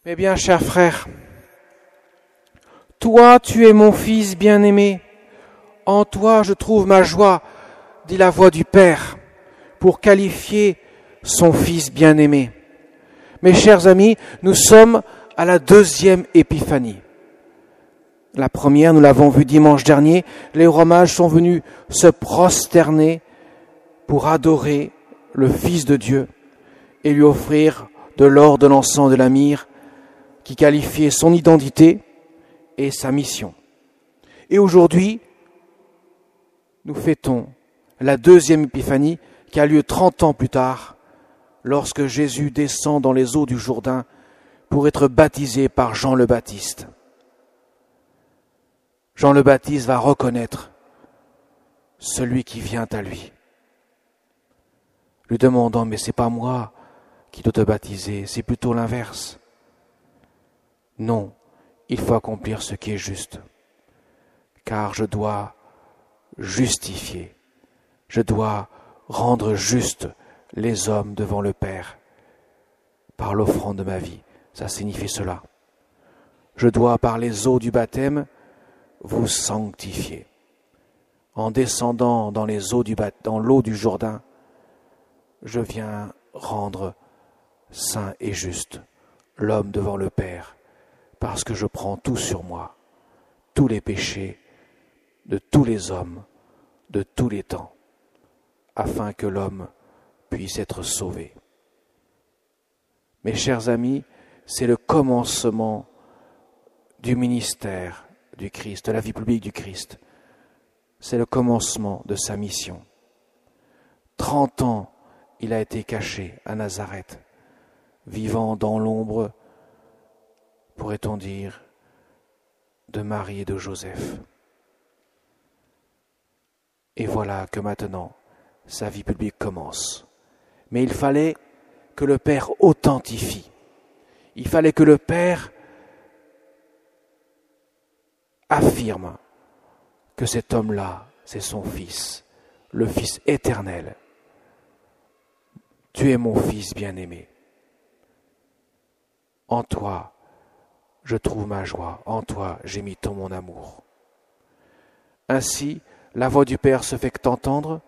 Eh bien, cher frère, toi, tu es mon fils bien-aimé. En toi, je trouve ma joie, dit la voix du Père, pour qualifier son fils bien-aimé. Mes chers amis, nous sommes à la deuxième épiphanie. La première, nous l'avons vu dimanche dernier, les rois mages sont venus se prosterner pour adorer le Fils de Dieu et lui offrir de l'or, de l'encens, de la myrrhe, qui qualifiait son identité et sa mission. Et aujourd'hui, nous fêtons la deuxième épiphanie qui a lieu 30 ans plus tard, lorsque Jésus descend dans les eaux du Jourdain pour être baptisé par Jean le Baptiste. Jean le Baptiste va reconnaître celui qui vient à lui, lui demandant « Mais c'est pas moi qui dois te baptiser, c'est plutôt l'inverse. » Non, il faut accomplir ce qui est juste, car je dois justifier, je dois rendre juste les hommes devant le Père par l'offrande de ma vie. Ça signifie cela. Je dois, par les eaux du baptême, vous sanctifier. En descendant dans les eaux dans l'eau du Jourdain, je viens rendre saint et juste l'homme devant le Père, parce que je prends tout sur moi, tous les péchés de tous les hommes, de tous les temps, afin que l'homme puisse être sauvé. Mes chers amis, c'est le commencement du ministère du Christ, de la vie publique du Christ. C'est le commencement de sa mission. 30 ans, il a été caché à Nazareth, vivant dans l'ombre, pourrait-on dire, de Marie et de Joseph. Et voilà que maintenant, sa vie publique commence. Mais il fallait que le Père authentifie. Il fallait que le Père affirme que cet homme-là, c'est son Fils, le Fils éternel. Tu es mon Fils bien-aimé. En toi, je trouve ma joie. En toi, j'ai mis tout mon amour. Ainsi, la voix du Père se fait entendre.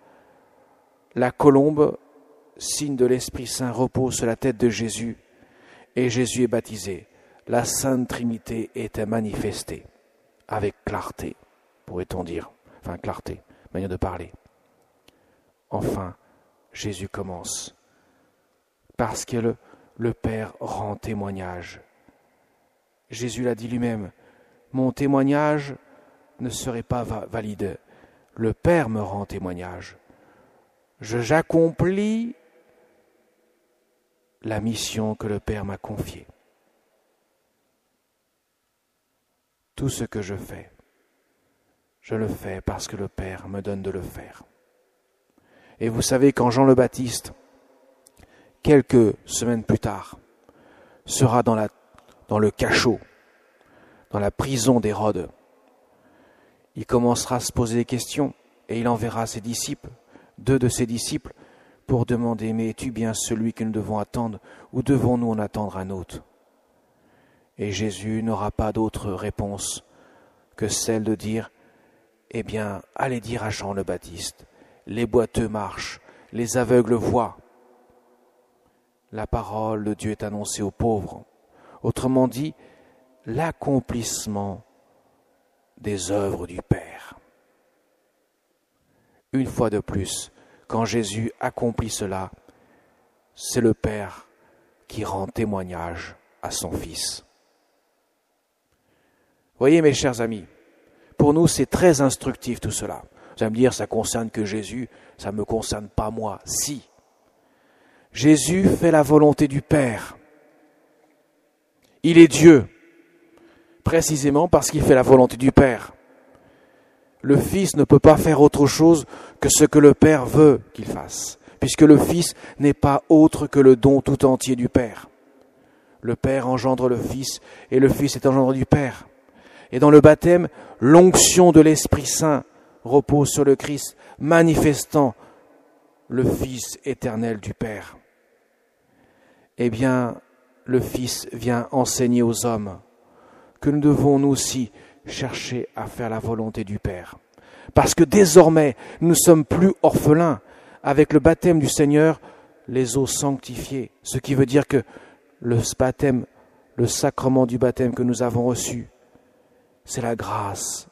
La colombe, signe de l'Esprit Saint, repose sur la tête de Jésus. Et Jésus est baptisé. La Sainte Trinité est manifestée avec clarté, pourrait-on dire. Enfin, clarté, manière de parler. Enfin, Jésus commence. Parce que le Père rend témoignage. Jésus l'a dit lui-même, mon témoignage ne serait pas valide. Le Père me rend témoignage. J'accomplis la mission que le Père m'a confiée. Tout ce que je fais, je le fais parce que le Père me donne de le faire. Et vous savez, quand Jean le Baptiste, quelques semaines plus tard, sera dans le cachot, dans la prison d'Hérode, il commencera à se poser des questions et il enverra ses disciples, 2 de ses disciples, pour demander « Mais es-tu bien celui que nous devons attendre ou devons-nous en attendre un autre ?» Et Jésus n'aura pas d'autre réponse que celle de dire « Eh bien, allez dire à Jean le Baptiste, les boiteux marchent, les aveugles voient. » La parole de Dieu est annoncée aux pauvres. Autrement dit, l'accomplissement des œuvres du Père. Une fois de plus, quand Jésus accomplit cela, c'est le Père qui rend témoignage à son Fils. Voyez, mes chers amis, pour nous, c'est très instructif tout cela. Vous allez me dire, ça concerne que Jésus, ça ne me concerne pas moi. Si. Jésus fait la volonté du Père. Il est Dieu, précisément parce qu'il fait la volonté du Père. Le Fils ne peut pas faire autre chose que ce que le Père veut qu'il fasse, puisque le Fils n'est pas autre que le don tout entier du Père. Le Père engendre le Fils, et le Fils est engendré du Père. Et dans le baptême, l'onction de l'Esprit Saint repose sur le Christ, manifestant le Fils éternel du Père. Eh bien, le Fils vient enseigner aux hommes que nous devons nous aussi chercher à faire la volonté du Père. Parce que désormais, nous ne sommes plus orphelins. Avec le baptême du Seigneur, les eaux sanctifiées, ce qui veut dire que le baptême, le sacrement du baptême que nous avons reçu, c'est la grâce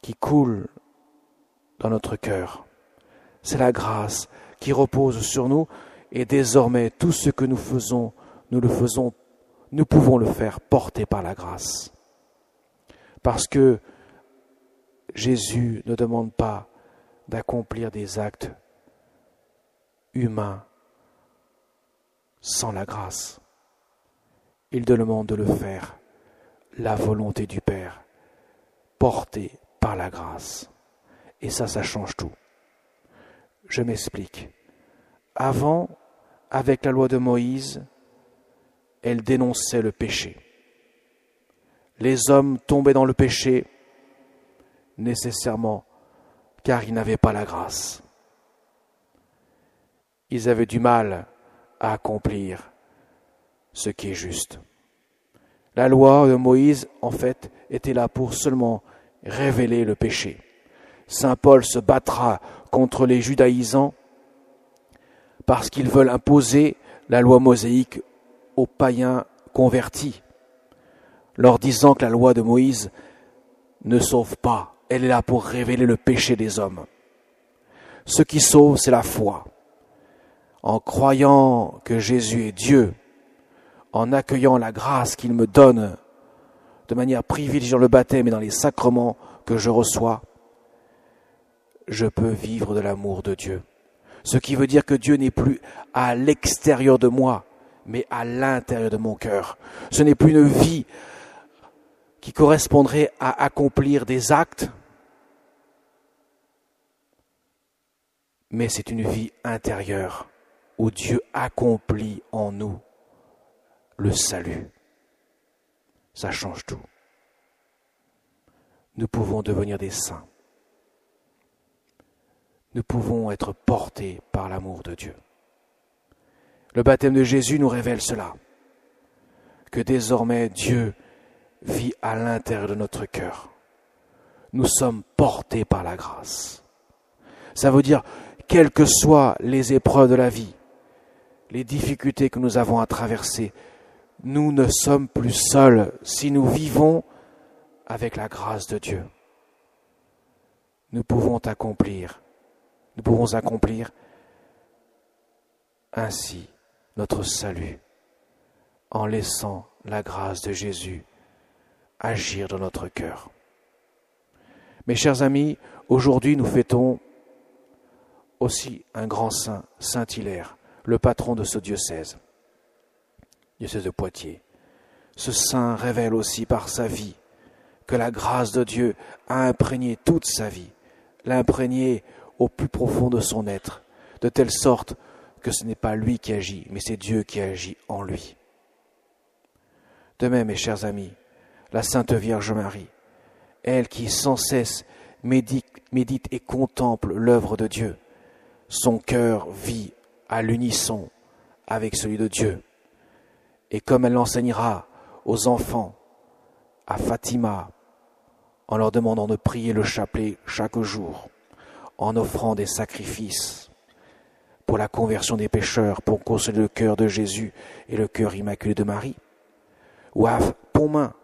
qui coule dans notre cœur. C'est la grâce qui repose sur nous et désormais tout ce que nous faisons, nous pouvons le faire porter par la grâce. Parce que Jésus ne demande pas d'accomplir des actes humains sans la grâce. Il demande de le faire, la volonté du Père, portée par la grâce. Et ça change tout. Je m'explique. Avant, avec la loi de Moïse, elle dénonçait le péché. Les hommes tombaient dans le péché nécessairement car ils n'avaient pas la grâce. Ils avaient du mal à accomplir ce qui est juste. La loi de Moïse, en fait, était là pour seulement révéler le péché. Saint Paul se battra contre les judaïsants parce qu'ils veulent imposer la loi mosaïque aux païens convertis, leur disant que la loi de Moïse ne sauve pas. Elle est là pour révéler le péché des hommes. Ce qui sauve, c'est la foi. En croyant que Jésus est Dieu, en accueillant la grâce qu'il me donne de manière privilégiée dans le baptême et dans les sacrements que je reçois, je peux vivre de l'amour de Dieu. Ce qui veut dire que Dieu n'est plus à l'extérieur de moi, mais à l'intérieur de mon cœur. Ce n'est plus une vie qui correspondrait à accomplir des actes, mais c'est une vie intérieure où Dieu accomplit en nous le salut. Ça change tout. Nous pouvons devenir des saints. Nous pouvons être portés par l'amour de Dieu. Le baptême de Jésus nous révèle cela, que désormais Dieu vit à l'intérieur de notre cœur. Nous sommes portés par la grâce. Ça veut dire, quelles que soient les épreuves de la vie, les difficultés que nous avons à traverser, nous ne sommes plus seuls si nous vivons avec la grâce de Dieu. Nous pouvons accomplir ainsi notre salut en laissant la grâce de Jésus agir dans notre cœur. Mes chers amis, aujourd'hui nous fêtons aussi un grand saint, Saint Hilaire, le patron de ce diocèse de Poitiers. Ce saint révèle aussi par sa vie que la grâce de Dieu a imprégné toute sa vie, l'a imprégné au plus profond de son être, de telle sorte que ce n'est pas lui qui agit, mais c'est Dieu qui agit en lui. De même, mes chers amis, la Sainte Vierge Marie, elle qui sans cesse médite et contemple l'œuvre de Dieu, son cœur vit à l'unisson avec celui de Dieu. Et comme elle l'enseignera aux enfants, à Fatima, en leur demandant de prier le chapelet chaque jour, en offrant des sacrifices pour la conversion des pécheurs, pour consoler le cœur de Jésus et le cœur immaculé de Marie. Ou à Pontmain,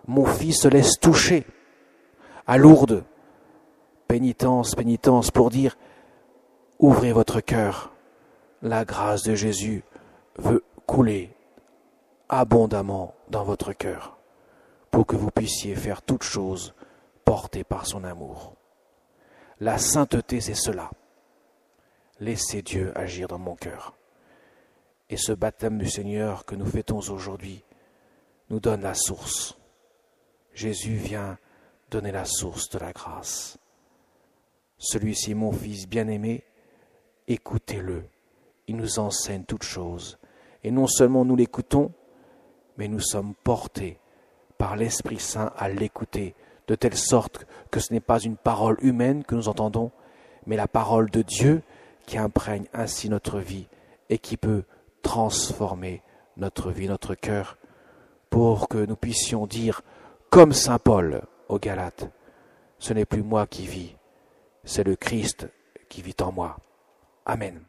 mon fils se laisse toucher. À Lourdes, pénitence pour dire, ouvrez votre cœur. La grâce de Jésus veut couler abondamment dans votre cœur pour que vous puissiez faire toutes choses portées par son amour. La sainteté, c'est cela. Laissez Dieu agir dans mon cœur. Et ce baptême du Seigneur que nous fêtons aujourd'hui nous donne la source. Jésus vient donner la source de la grâce. Celui-ci, mon Fils bien-aimé, écoutez-le. Il nous enseigne toutes choses. Et non seulement nous l'écoutons, mais nous sommes portés par l'Esprit Saint à l'écouter, de telle sorte que ce n'est pas une parole humaine que nous entendons, mais la parole de Dieu qui imprègne ainsi notre vie et qui peut transformer notre vie, notre cœur, pour que nous puissions dire, comme saint Paul aux Galates, ce n'est plus moi qui vis, c'est le Christ qui vit en moi. Amen.